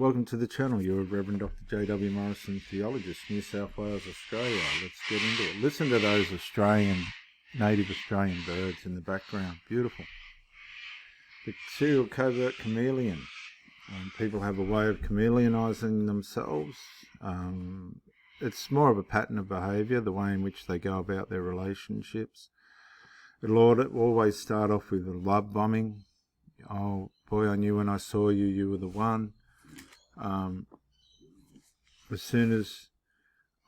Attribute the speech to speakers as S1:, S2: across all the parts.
S1: Welcome to the channel. You're Reverend Dr. J.W. Morrison, theologist, New South Wales, Australia. Let's get into it. Listen to those native Australian birds in the background. Beautiful. The serial covert chameleon. People have a way of chameleonizing themselves. It's more of a pattern of behaviour, the way in which they go about their relationships. It'll always start off with a love bombing. Oh boy, I knew when I saw you, you were the one. As soon as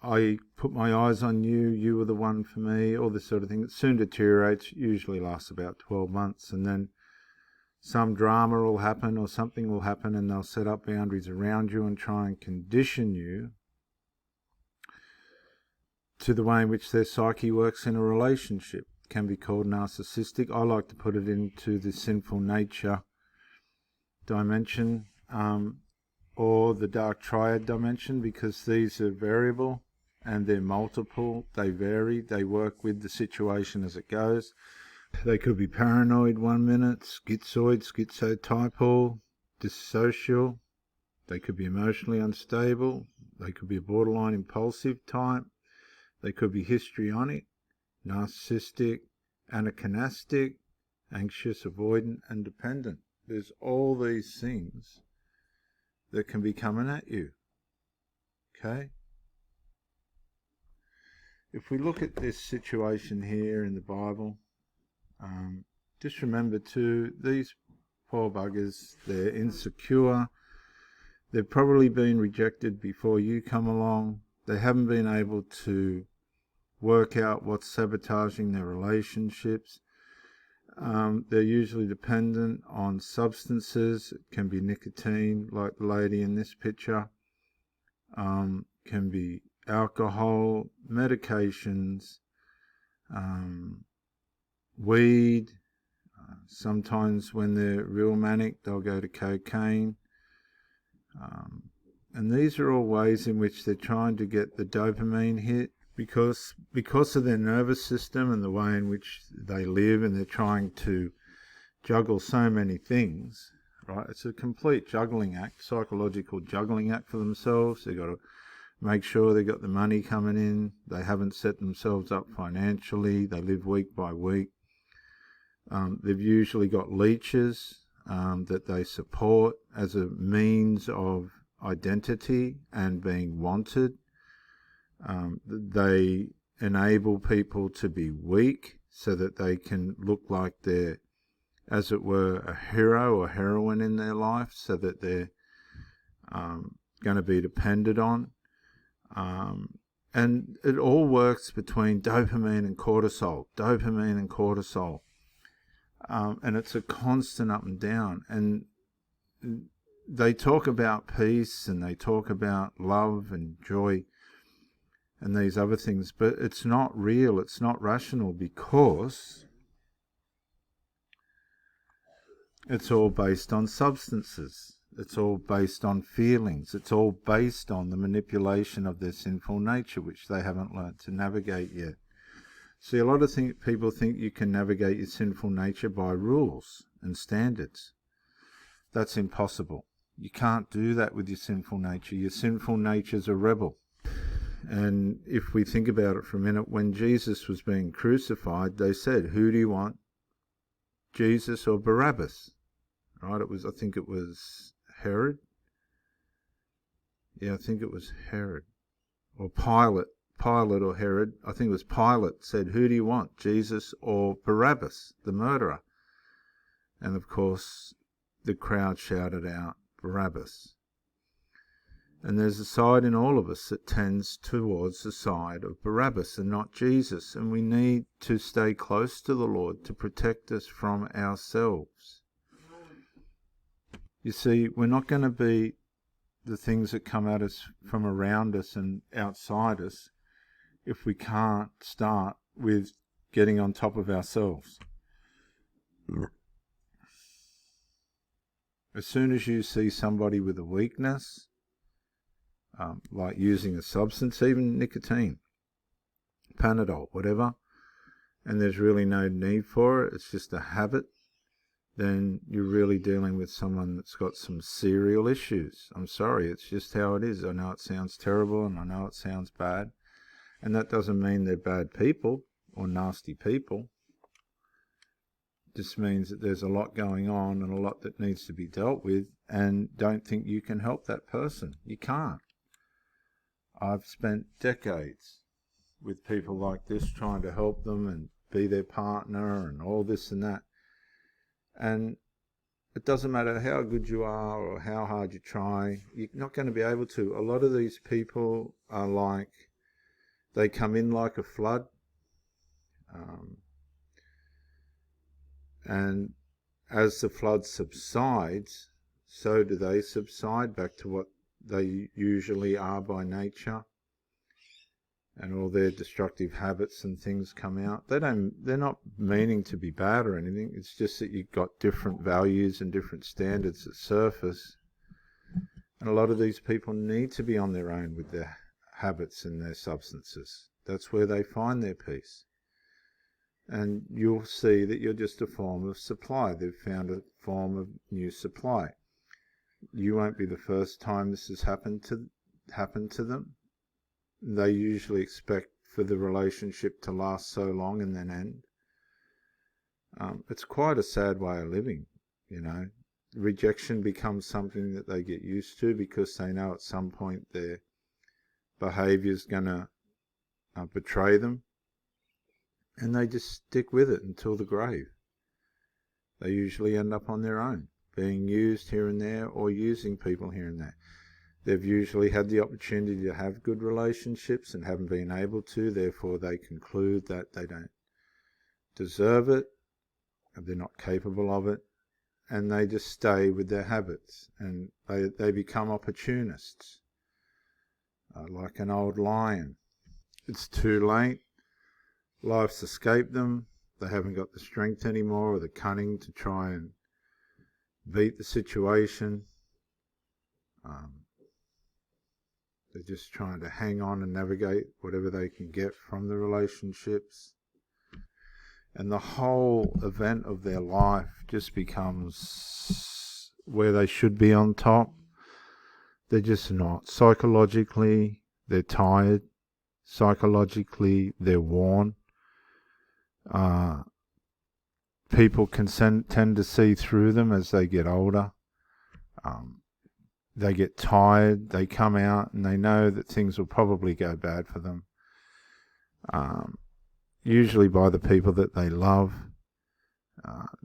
S1: I put my eyes on you, you were the one for me, all this sort of thing. It soon deteriorates, usually lasts about 12 months, and then some drama will happen or something will happen and they'll set up boundaries around you and try and condition you to the way in which their psyche works in a relationship. It can be called narcissistic. I like to put it into the sinful nature dimension, or the dark triad dimension, because these are variable and they're multiple, they vary, they work with the situation as it goes. They could be paranoid 1 minute, schizoid, schizotypal, dissocial. They could be emotionally unstable. They could be a borderline impulsive type. They could be histrionic, narcissistic, anakinastic, anxious, avoidant, and dependent. There's all these things that can be coming at you. Okay? If we look at this situation here in the Bible, just remember too, these poor buggers, they're insecure. They've probably been rejected before you come along. They haven't been able to work out what's sabotaging their relationships. They're usually dependent on substances. It can be nicotine, like the lady in this picture. Can be alcohol, medications, weed. Sometimes when they're real manic, they'll go to cocaine. And these are all ways in which they're trying to get the dopamine hit, because of their nervous system and the way in which they live, and they're trying to juggle so many things, right? It's a complete juggling act, psychological juggling act for themselves. They've got to make sure they've got the money coming in. They haven't set themselves up financially. They live week by week. They've usually got leeches that they support as a means of identity and being wanted. They enable people to be weak so that they can look like they're, as it were, a hero or heroine in their life, so that they're going to be depended on. And it all works between dopamine and cortisol, and it's a constant up and down. And they talk about peace and they talk about love and joy and these other things, but it's not real, it's not rational, because it's all based on substances. It's all based on feelings. It's all based on the manipulation of their sinful nature, which they haven't learned to navigate yet. See, a lot of people think you can navigate your sinful nature by rules and standards. That's impossible. You can't do that with your sinful nature. Your sinful nature's a rebel. And if we think about it for a minute, when Jesus was being crucified, they said, "Who do you want, Jesus or Barabbas?" Right? I think it was Herod. Yeah, I think it was Herod. Or Pilate or Herod. I think it was Pilate said, "Who do you want, Jesus or Barabbas, the murderer?" And of course, the crowd shouted out, "Barabbas." And there's a side in all of us that tends towards the side of Barabbas and not Jesus. And we need to stay close to the Lord to protect us from ourselves. You see, we're not going to be the things that come at us from around us and outside us if we can't start with getting on top of ourselves. As soon as you see somebody with a weakness, like using a substance, even nicotine, Panadol, whatever, and there's really no need for it, it's just a habit, then you're really dealing with someone that's got some serial issues. I'm sorry, it's just how it is. I know it sounds terrible and I know it sounds bad. And that doesn't mean they're bad people or nasty people. It just means that there's a lot going on and a lot that needs to be dealt with, and don't think you can help that person. You can't. I've spent decades with people like this trying to help them and be their partner and all this and that. And it doesn't matter how good you are or how hard you try, you're not going to be able to. A lot of these people are like, they come in like a flood, and as the flood subsides, so do they subside back to what they usually are by nature, and all their destructive habits and things come out. They're not meaning to be bad or anything. It's just that you've got different values and different standards that surface. And a lot of these people need to be on their own with their habits and their substances. That's where they find their peace. And you'll see that you're just a form of supply. They've found a form of new supply. You won't be the first time this has happened to them. They usually expect for the relationship to last so long and then end. It's quite a sad way of living, you know. Rejection becomes something that they get used to because they know at some point their behaviour is going to betray them, and they just stick with it until the grave. They usually end up on their own, being used here and there or using people here and there. They've usually had the opportunity to have good relationships and haven't been able to, therefore they conclude that they don't deserve it, and they're not capable of it, and they just stay with their habits, and they become opportunists, like an old lion. It's too late. Life's escaped them. They haven't got the strength anymore or the cunning to try and beat the situation. They're just trying to hang on and navigate whatever they can get from the relationships. And the whole event of their life just becomes where they should be on top. They're just not. Psychologically, they're tired. Psychologically, they're worn. People can tend to see through them as they get older. They get tired, they come out and they know that things will probably go bad for them. Usually by the people that they love.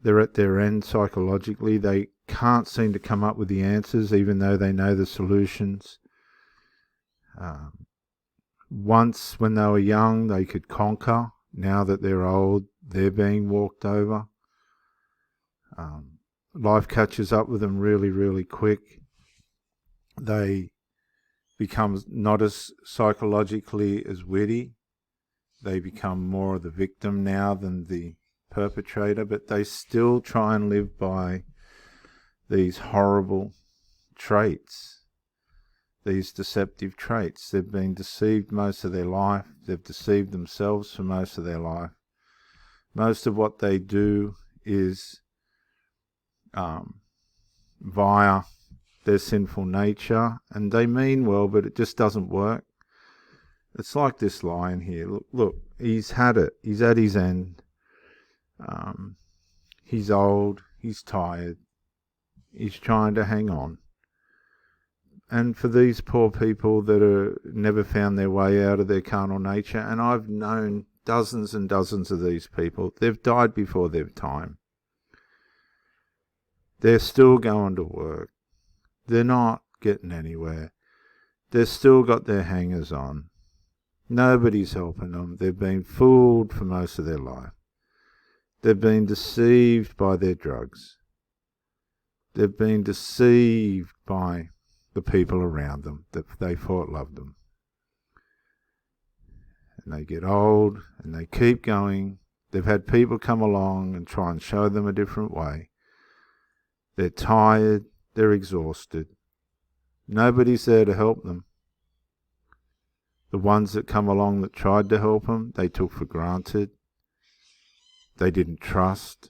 S1: They're at their end psychologically. They can't seem to come up with the answers even though they know the solutions. Once when they were young they could conquer. Now that they're old, they're being walked over. Life catches up with them really, really quick. They become not as psychologically as witty. They become more of the victim now than the perpetrator, but they still try and live by these horrible traits, these deceptive traits. They've been deceived most of their life. They've deceived themselves for most of their life. Most of what they do is via their sinful nature, and they mean well, but it just doesn't work. It's like this lion here. Look, he's had it. He's at his end. He's old. He's tired. He's trying to hang on. And for these poor people that are never found their way out of their carnal nature, and I've known dozens and dozens of these people, they've died before their time. They're still going to work. They're not getting anywhere. They've still got their hangers on. Nobody's helping them. They've been fooled for most of their life. They've been deceived by their drugs. They've been deceived by the people around them that they thought loved them. And they get old and they keep going. They've had people come along and try and show them a different way. They're tired. They're exhausted. Nobody's there to help them. The ones that come along that tried to help them, they took for granted. They didn't trust.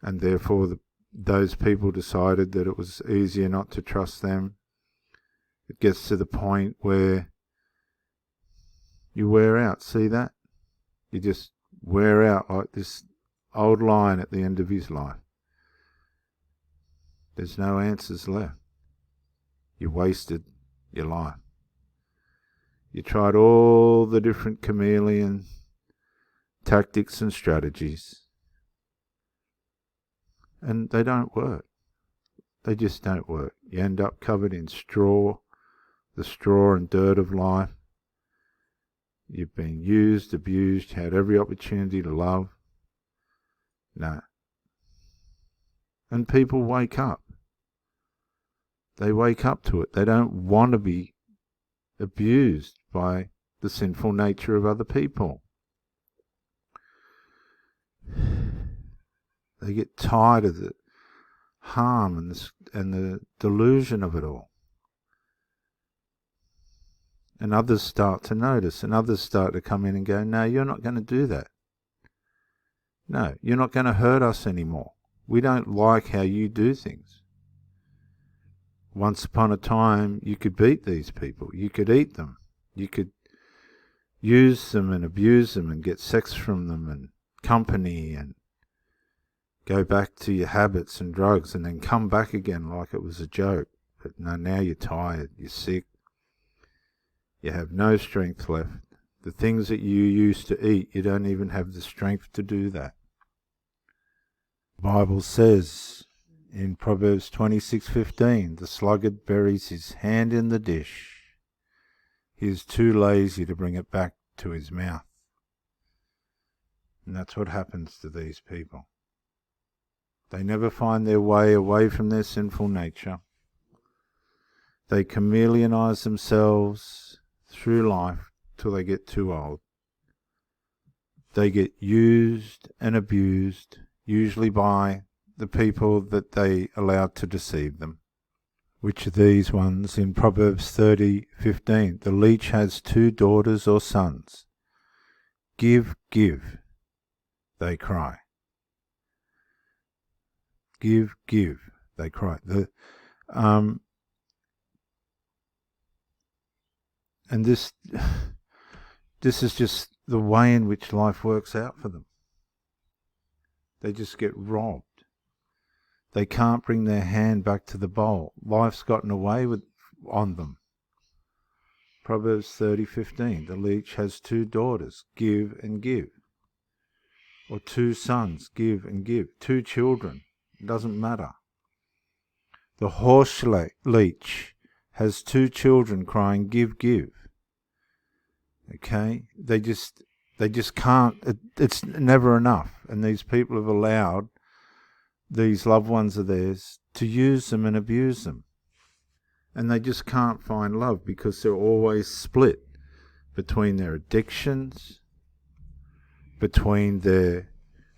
S1: and therefore those people decided that it was easier not to trust them. It gets to the point where you wear out. See that? You just wear out like this old lion at the end of his life. There's no answers left. You wasted your life. You tried all the different chameleon tactics and strategies, and they don't work. They just don't work. You end up covered in straw, the straw and dirt of life. You've been used, abused, had every opportunity to love. No. And people wake up. They wake up to it. They don't want to be abused by the sinful nature of other people. They get tired of the harm and the delusion of it all. And others start to notice, and others start to come in and go, no, you're not going to do that. No, you're not going to hurt us anymore. We don't like how you do things. Once upon a time, you could beat these people. You could eat them. You could use them and abuse them and get sex from them and company and go back to your habits and drugs and then come back again like it was a joke. But no, now you're tired. You're sick. You have no strength left. The things that you used to eat, you don't even have the strength to do that. The Bible says in Proverbs 26:15, the sluggard buries his hand in the dish. He is too lazy to bring it back to his mouth. And that's what happens to these people. They never find their way away from their sinful nature. They chameleonize themselves through life till they get too old. They get used and abused, usually by the people that they allowed to deceive them. Which are these ones? In Proverbs 30:15, the leech has 2 daughters or sons. Give, give, they cry. Give, give, they cry. And this is just the way in which life works out for them. They just get robbed. They can't bring their hand back to the bowl. Life's gotten away on them. Proverbs 30:15, the leech has 2 daughters, give and give. Or 2 sons, give and give. 2 children, it doesn't matter. The horse leech has 2 children crying, give, give. Okay? They just can't, it's never enough. And these people have allowed these loved ones of theirs to use them and abuse them. And they just can't find love because they're always split between their addictions, between their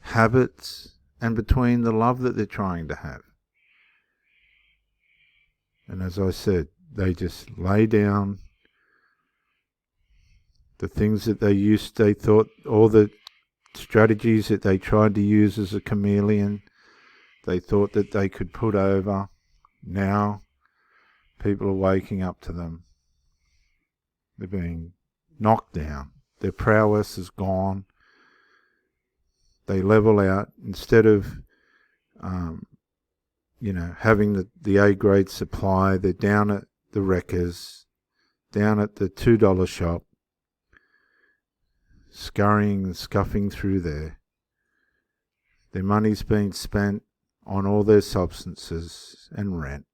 S1: habits, and between the love that they're trying to have. And as I said, they just lay down the things that they thought, all the strategies that they tried to use as a chameleon, they thought that they could put over. Now, people are waking up to them. They're being knocked down. Their prowess is gone. They level out. Instead of, having the A-grade supply, they're down at the wreckers, down at the $2 shop, scurrying and scuffing through there. Their money's been spent on all their substances and rent.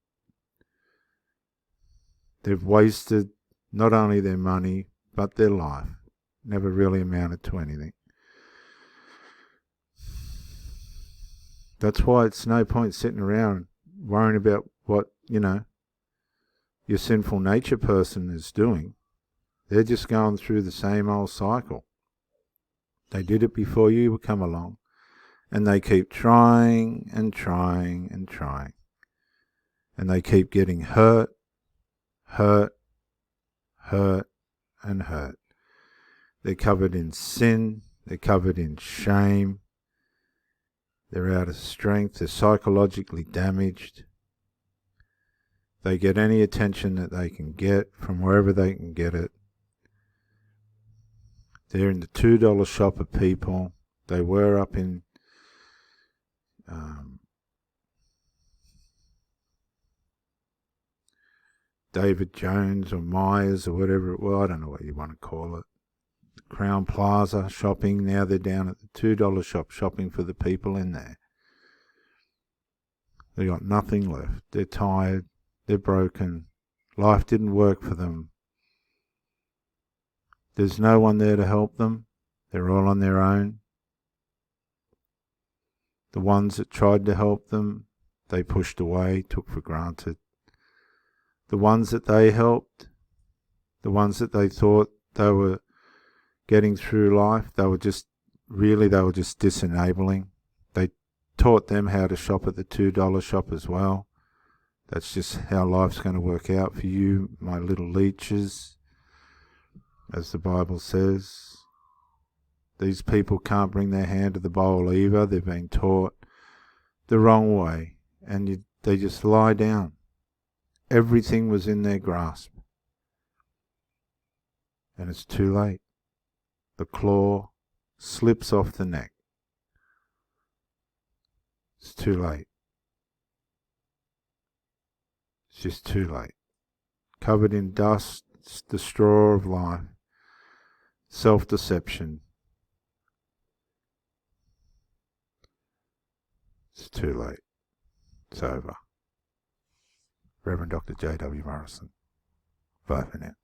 S1: They've wasted not only their money, but their life. Never really amounted to anything. That's why it's no point sitting around worrying about what, your sinful nature person is doing. They're just going through the same old cycle. They did it before you come along. And they keep trying and trying and trying. And they keep getting hurt, and hurt. They're covered in sin. They're covered in shame. They're out of strength. They're psychologically damaged. They get any attention that they can get from wherever they can get it. They're in the $2 shop of people. They were up in David Jones or Myers or whatever it was. I don't know what you want to call it. Crown Plaza shopping. Now they're down at the $2 shop shopping for the people in there. They got nothing left. They're tired. They're broken. Life didn't work for them. There's no one there to help them. They're all on their own. The ones that tried to help them, they pushed away, took for granted. The ones that they helped, the ones that they thought they were getting through life, they were just disenabling. They taught them how to shop at the $2 shop as well. That's just how life's going to work out for you, my little leeches, as the Bible says. These people can't bring their hand to the bowl either. They've been taught the wrong way, and they just lie down. Everything was in their grasp, and it's too late. The claw slips off the neck. It's too late. It's just too late. Covered in dust, it's the straw of life. Self-deception. It's too late. It's over. Reverend Dr. J.W. Morrison. Bye for now.